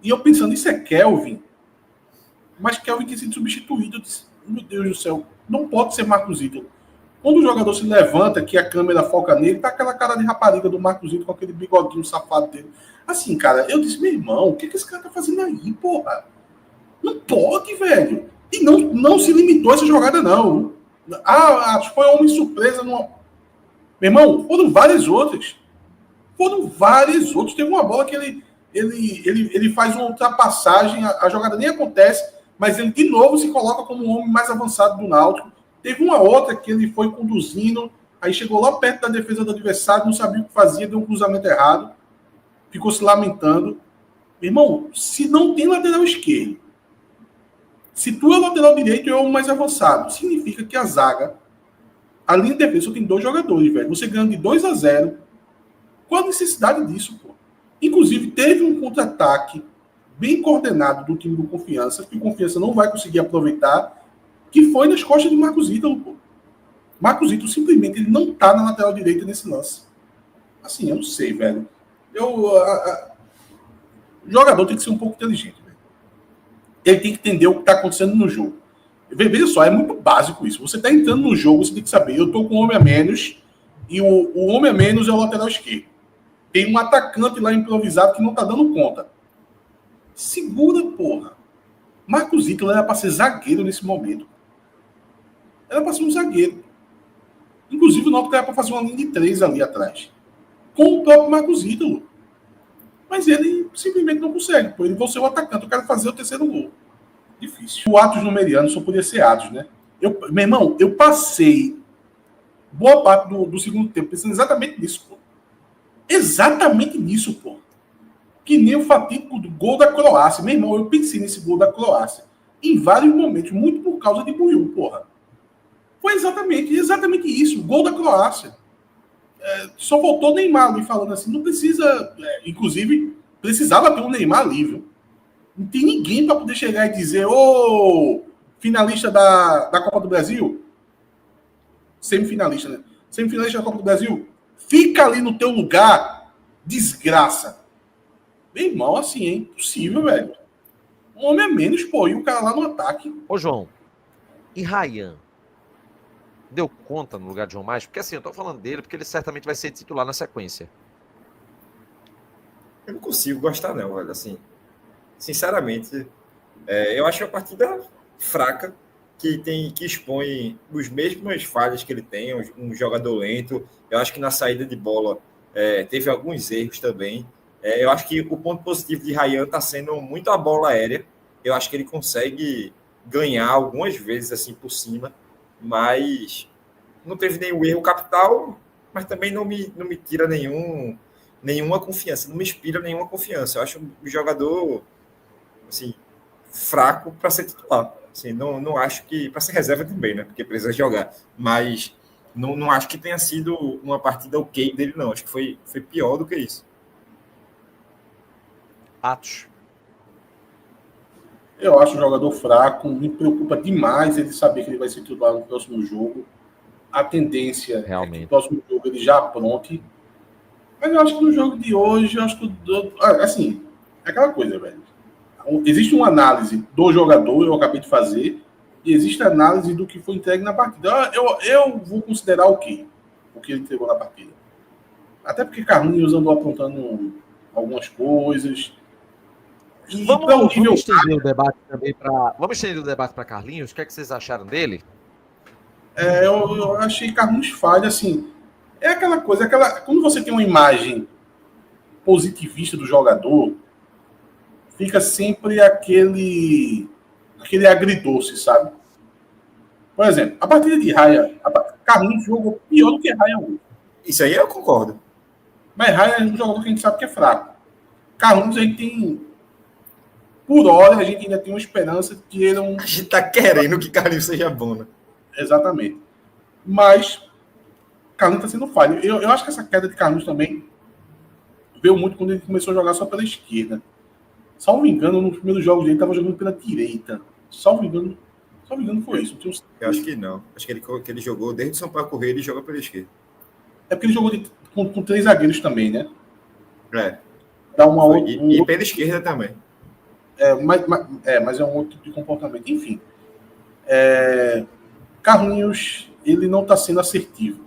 E eu pensando, isso é Kelvin? Mas Kelvin tinha sido substituído. Eu disse, meu Deus do céu, não pode ser Marcos Ítalo. Quando o jogador se levanta, que a câmera foca nele, tá aquela cara de rapariga do Marcos Ítalo com aquele bigodinho safado dele. Assim, cara, eu disse, meu irmão, o que esse cara tá fazendo aí, porra? Não pode, velho. E não se limitou a essa jogada, não. Foi um homem surpresa. Meu irmão, foram várias outras. Teve uma bola que ele faz uma ultrapassagem, a jogada nem acontece, mas ele de novo se coloca como o homem mais avançado do Náutico. Teve uma outra que ele foi conduzindo, aí chegou lá perto da defesa do adversário, não sabia o que fazia, deu um cruzamento errado, ficou se lamentando. Meu irmão, se não tem lateral esquerdo, se tu é lateral direito, é o mais avançado. Significa que a zaga, a linha de defesa, só tem 2 jogadores, velho. Você ganha de 2-0. Qual a necessidade disso, pô? Inclusive, teve um contra-ataque bem coordenado do time do Confiança, que o Confiança não vai conseguir aproveitar, que foi nas costas de Marcos Ítalo, pô. Marcos Ítalo, simplesmente, ele não tá na lateral direita nesse lance. Assim, eu não sei, velho. O jogador tem que ser um pouco inteligente, velho. Ele tem que entender o que está acontecendo no jogo. Veja só, é muito básico isso. Você está entrando no jogo, você tem que saber, eu estou com um homem a menos, e o homem a menos é o lateral esquerdo. Tem um atacante lá improvisado que não está dando conta. Segura, porra. Marcos Ítalo era para ser zagueiro nesse momento. Era para ser um zagueiro. Inclusive, o Náutico era para fazer uma linha de 3 ali atrás. Com o próprio Marcos Ítalo. Mas ele simplesmente não consegue. Pô. Ele vai ser o atacante. Eu quero fazer o terceiro gol. Difícil. O Atos Numeriano só podia ser Atos, né? Meu irmão, eu passei boa parte do segundo tempo pensando exatamente nisso, pô. Exatamente nisso, pô. Que nem o fatídico do gol da Croácia. Meu irmão, eu pensei nesse gol da Croácia em vários momentos, muito por causa de Buiú, porra. Foi exatamente isso. Gol da Croácia. Só voltou o Neymar ali falando assim, não precisa... inclusive, precisava ter um Neymar ali, viu? Não tem ninguém para poder chegar e dizer, finalista da Copa do Brasil, semifinalista, né? Semifinalista da Copa do Brasil, fica ali no teu lugar, desgraça. Meu irmão, assim, é impossível, velho. Um homem a menos, pô, e o cara lá no ataque. Ô, João, e Ryan? Deu conta no lugar de João Mais? Porque assim, eu tô falando dele porque ele certamente vai ser titular na sequência. Eu não consigo gostar, não, velho. Assim, sinceramente, eu acho a partida fraca, que expõe os mesmos falhas que ele tem, um jogador lento. Eu acho que na saída de bola teve alguns erros também. Eu acho que o ponto positivo de Ryan está sendo muito a bola aérea. Eu acho que ele consegue ganhar algumas vezes assim por cima, mas não teve nenhum erro capital, mas também não me tira nenhuma confiança, não me inspira nenhuma confiança. Eu acho um jogador assim, fraco para ser titular. Assim, não acho que... Para ser reserva também, né? Porque precisa jogar. Mas não acho que tenha sido uma partida ok dele, não. Acho que foi pior do que isso. Atos. Eu acho o jogador fraco, me preocupa demais ele saber que ele vai ser titular no próximo jogo. A tendência é que no próximo jogo ele já apronte. Mas eu acho que no jogo de hoje, eu acho que assim, é aquela coisa, velho. Existe uma análise do jogador, eu acabei de fazer, e existe a análise do que foi entregue na partida. Eu vou considerar o que ele entregou na partida. Até porque Carlinhos andou apontando algumas coisas. Vamos estender o debate também para. Vamos estender o debate para Carlinhos. O que é que vocês acharam dele? Eu achei Carlinhos falha, assim. É aquela coisa, quando você tem uma imagem positivista do jogador, fica sempre aquele agridoce, sabe? Por exemplo, a partida de Raya, Carlinhos jogou pior do que Raya hoje. Isso aí eu concordo. Mas Raya é um jogador que a gente sabe que é fraco. Carlinhos, a gente tem... Por hora, a gente ainda tem uma esperança de que ele... A gente tá querendo que Carlinhos seja bom, né? Exatamente. Mas Carlinhos tá sendo falho. Eu acho que essa queda de Carlinhos também veio muito quando ele começou a jogar só pela esquerda. Salvo engano, nos primeiros jogos dele, ele estava jogando pela direita. Salvo engano, foi isso. Eu acho que não. Acho que ele jogou desde o São Paulo Correia, ele joga pela esquerda. É porque ele jogou com 3 zagueiros também, né? Dá uma outra, e pela esquerda também. Mas é um outro tipo de comportamento. Enfim. Carlinhos, ele não está sendo assertivo.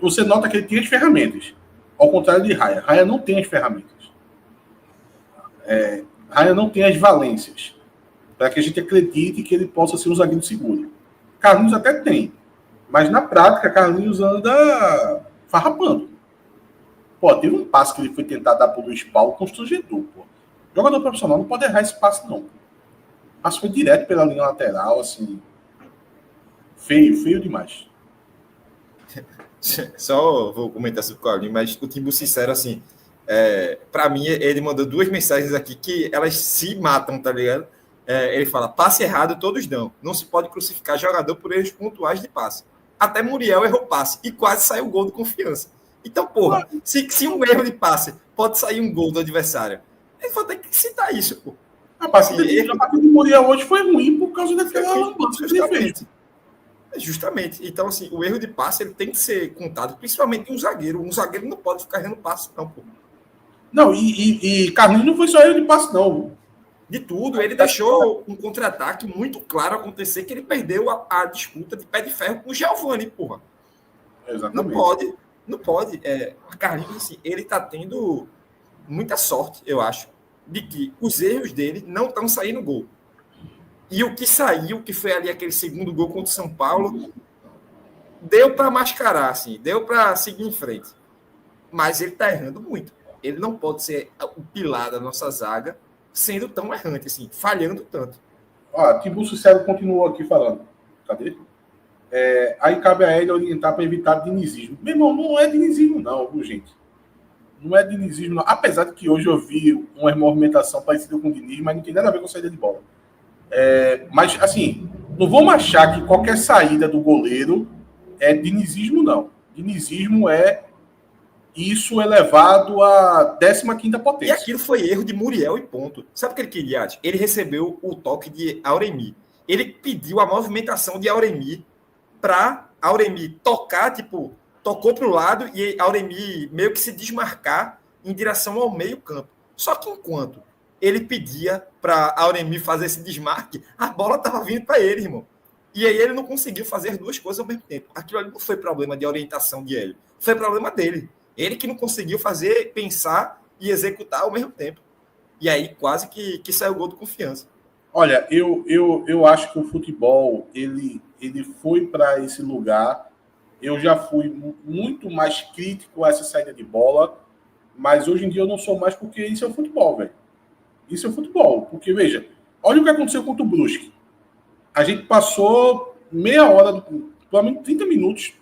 Você nota que ele tem as ferramentas. Ao contrário de Raya. Raya não tem as ferramentas. Raya não tem as valências para que a gente acredite que ele possa ser um zagueiro seguro. Carlinhos até tem, mas na prática Carlinhos anda farrapando. Pô, teve um passe que ele foi tentar dar pro Luiz Paulo, constrangedor, pô. Jogador profissional não pode errar esse passe, não. O passe foi direto pela linha lateral, assim, feio demais. Só vou comentar sobre o Carlinhos, mas o Timbu sincero, assim, para mim, ele mandou 2 mensagens aqui que elas se matam, tá ligado? Ele fala, passe errado todos dão. Não se pode crucificar jogador por erros pontuais de passe. Até Muriel errou passe e quase saiu o gol do Confiança. Então, porra, se um erro de passe pode sair um gol do adversário, ele vai ter que citar isso, pô. A partida do Muriel hoje foi ruim por causa daquela lambança que ele fez. Justamente. Então, assim, o erro de passe ele tem que ser contado, principalmente um zagueiro. Um zagueiro não pode ficar errando passe, não, pô. Não, e Carlinhos não foi só erro de passe, não. De tudo, ele deixou um contra-ataque muito claro acontecer, que ele perdeu a disputa de pé de ferro com o Giovani, porra. Exatamente. Não pode. Carlinhos, assim, ele tá tendo muita sorte, eu acho, de que os erros dele não estão saindo gol. E o que saiu, que foi ali aquele segundo gol contra o São Paulo, deu para mascarar, assim, deu para seguir em frente. Mas ele tá errando muito. Ele não pode ser o pilar da nossa zaga sendo tão errante, assim, falhando tanto. Timbu Sincero continuou aqui falando. Cadê? Aí cabe a ele orientar para evitar dinizismo. Meu irmão, não é dinizismo não, viu, gente? Não é dinizismo não. Apesar de que hoje eu vi uma movimentação parecida com o Diniz, mas não tem nada a ver com a saída de bola. Mas, assim, Não vamos achar que qualquer saída do goleiro é dinizismo, não. Dinizismo é isso elevado à 15ª E potência. aquilo foi erro de Muriel e ponto. Sabe o que ele queria, Adi? Ele recebeu o toque de Auremi. Ele pediu a movimentação de Auremi para Auremi tocar, tipo, tocou para o lado e Auremi meio que se desmarcar em direção ao meio campo. Só que enquanto ele pedia para Auremi fazer esse desmarque, a bola estava vindo para ele, irmão. E aí ele não conseguiu fazer as duas coisas ao mesmo tempo. Aquilo ali não foi problema de orientação de ele. Foi problema dele. Ele que não conseguiu fazer, pensar e executar ao mesmo tempo. E aí quase que saiu o gol do Confiança. Olha, eu acho que o futebol ele foi para esse lugar. Eu já fui muito mais crítico a essa saída de bola, mas hoje em dia eu não sou mais, porque isso é o futebol, velho. Isso é o futebol. Porque, veja, olha o que aconteceu contra o Brusque. A gente passou meia hora, pelo menos 30 minutos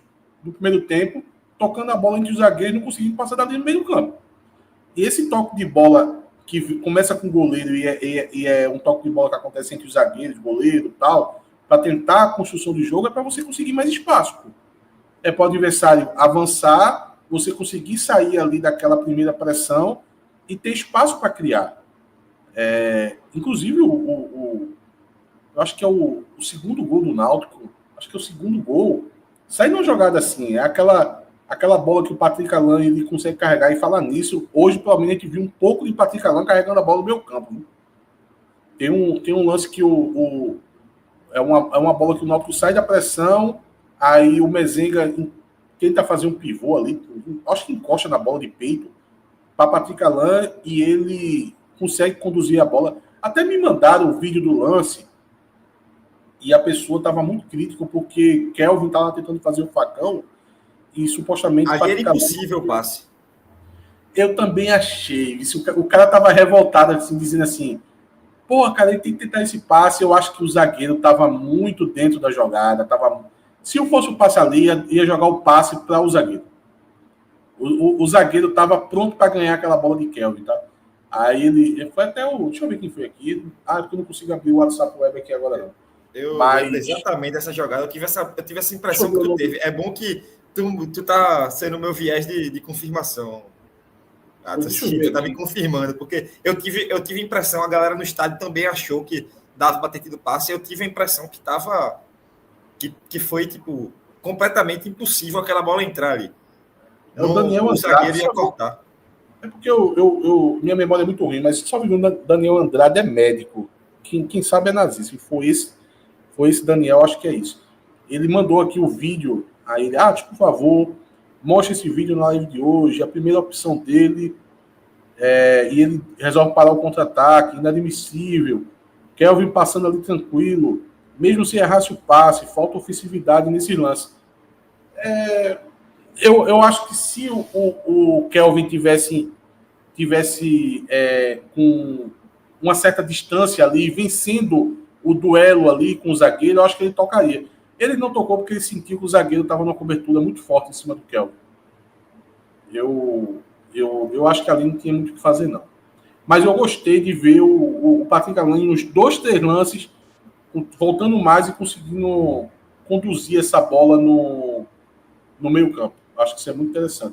do primeiro tempo, tocando a bola entre os zagueiros, não conseguindo passar dali no meio do campo. E esse toque de bola que começa com o goleiro e é um toque de bola que acontece entre os zagueiros, goleiro e tal, para tentar a construção de jogo, é para você conseguir mais espaço. Pô. É para o adversário avançar, você conseguir sair ali daquela primeira pressão e ter espaço para criar. Inclusive, eu acho que é o segundo gol do Náutico, acho que é o segundo gol, sai numa jogada assim, é aquela bola que o Patrick Alain ele consegue carregar. E falar nisso, hoje provavelmente a gente viu um pouco de Patrick Alain carregando a bola no meio campo. Né? Tem um lance que é uma bola que o Náutico sai da pressão, aí o Mezenga tenta fazer um pivô ali, acho que encosta na bola de peito para Patrick Alain e ele consegue conduzir a bola. Até me mandaram o vídeo do lance e a pessoa estava muito crítica porque Kelvin estava tentando fazer o facão e supostamente... Aí era impossível o passe. Eu também achei. O cara estava revoltado, assim, dizendo assim, pô, cara, ele tem que tentar esse passe. Eu acho que o zagueiro estava muito dentro da jogada. Se eu fosse o passe ali, ia jogar o passe para o zagueiro. O zagueiro estava pronto para ganhar aquela bola de Kelvin, tá? Aí ele foi até o... Deixa eu ver quem foi aqui. Porque eu não consigo abrir o WhatsApp web aqui agora, não. Eu lembro exatamente dessa jogada. Eu tive essa impressão que tu teve. É bom que tu tá sendo o meu viés de confirmação. Tu tá me confirmando, porque eu tive a impressão, a galera no estádio também achou que dava para ter tido passe. Eu tive a impressão que foi, tipo, completamente impossível aquela bola entrar ali. O Daniel o zagueiro ia cortar. É porque minha memória é muito ruim, mas só vi o Daniel Andrade é médico. Quem sabe é nazista. Foi esse Daniel, acho que é isso. Ele mandou aqui o vídeo, aí ele, por favor, mostre esse vídeo na live de hoje, a primeira opção dele, e ele resolve parar o contra-ataque, inadmissível. Kelvin passando ali tranquilo, mesmo se errasse o passe, falta ofensividade nesse lance. Eu acho que se o Kelvin tivesse com uma certa distância ali, vencendo o duelo ali com o zagueiro, eu acho que ele tocaria. Ele não tocou porque ele sentiu que o zagueiro estava numa cobertura muito forte em cima do Kelvin. Eu acho que ali não tinha muito o que fazer, não. Mas eu gostei de ver o Patrick Alain nos 2-3 lances, voltando mais e conseguindo conduzir essa bola no meio campo. Acho que isso é muito interessante.